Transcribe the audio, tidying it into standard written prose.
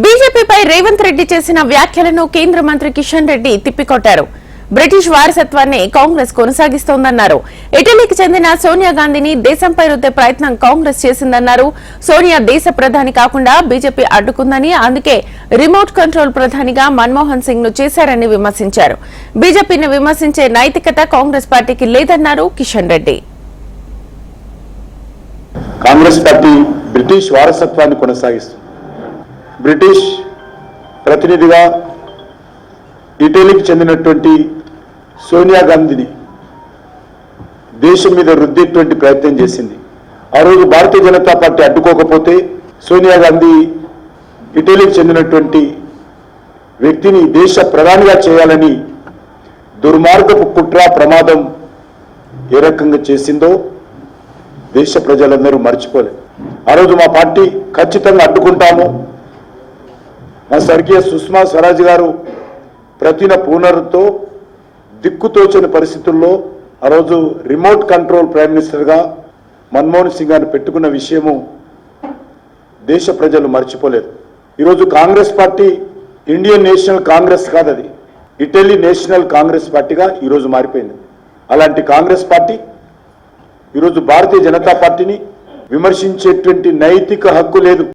బీజేపీపై రేవంత్ రెడ్డి చేసిన వ్యాఖ్యలను కేంద్ర మంత్రి కిషన్ రెడ్డి తిప్పికొట్టారు. బ్రిటిష్ వారసత్వాన్ని కాంగ్రెస్ కొనసాగిస్తోందన్నారు. ఇటలీకి చెందిన సోనియా గాంధీని దేశంపై రుద్దే ప్రయత్నం కాంగ్రెస్ చేసిందన్నారు. సోనియా దేశ ప్రధాని కాకుండా బీజేపీ అడ్డుకుందని, అందుకే రిమోట్ కంట్రోల్ ప్రధానిగా మన్మోహన్ సింగ్ ను చేశారని విమర్శించారు. బీజేపీని విమర్శించే నైతికత కాంగ్రెస్ పార్టీకి లేదన్నారు కిషన్ రెడ్డి. కాంగ్రెస్ పార్టీ బ్రిటిష్ వారసత్వాన్ని కొనసాగిస్తుంది. బ్రిటిష్ ప్రతినిధిగా ఇటలీకి చెందినటువంటి సోనియా గాంధీని దేశం మీద రుద్దేటువంటి ప్రయత్నం చేసింది. ఆ రోజు భారతీయ జనతా పార్టీ అడ్డుకోకపోతే సోనియా గాంధీ ఇటలీకి చెందినటువంటి వ్యక్తిని దేశ ప్రధానిగా చేయాలని దుర్మార్గపు కుట్ర ప్రమాదం ఏ రకంగా చేసిందో దేశ ప్రజలందరూ మర్చిపోలేదు. ఆ రోజు మా పార్టీ ఖచ్చితంగా అడ్డుకుంటాము. మా స్వర్గీయ సుష్మా స్వరాజ్ గారు ప్రతిన పూనరుతో దిక్కుతోచని పరిస్థితుల్లో ఆ రోజు రిమోట్ కంట్రోల్ ప్రైమ్ మినిస్టర్గా మన్మోహన్ సింగ్ గారిని పెట్టుకున్న విషయము దేశ ప్రజలు మర్చిపోలేదు. ఈరోజు Congress party Indian national Congress కాదు, అది ఇటలీ నేషనల్ కాంగ్రెస్ పార్టీగా ఈరోజు మారిపోయింది. అలాంటి కాంగ్రెస్ పార్టీ ఈరోజు భారతీయ జనతా పార్టీని విమర్శించేటువంటి నైతిక హక్కు లేదు.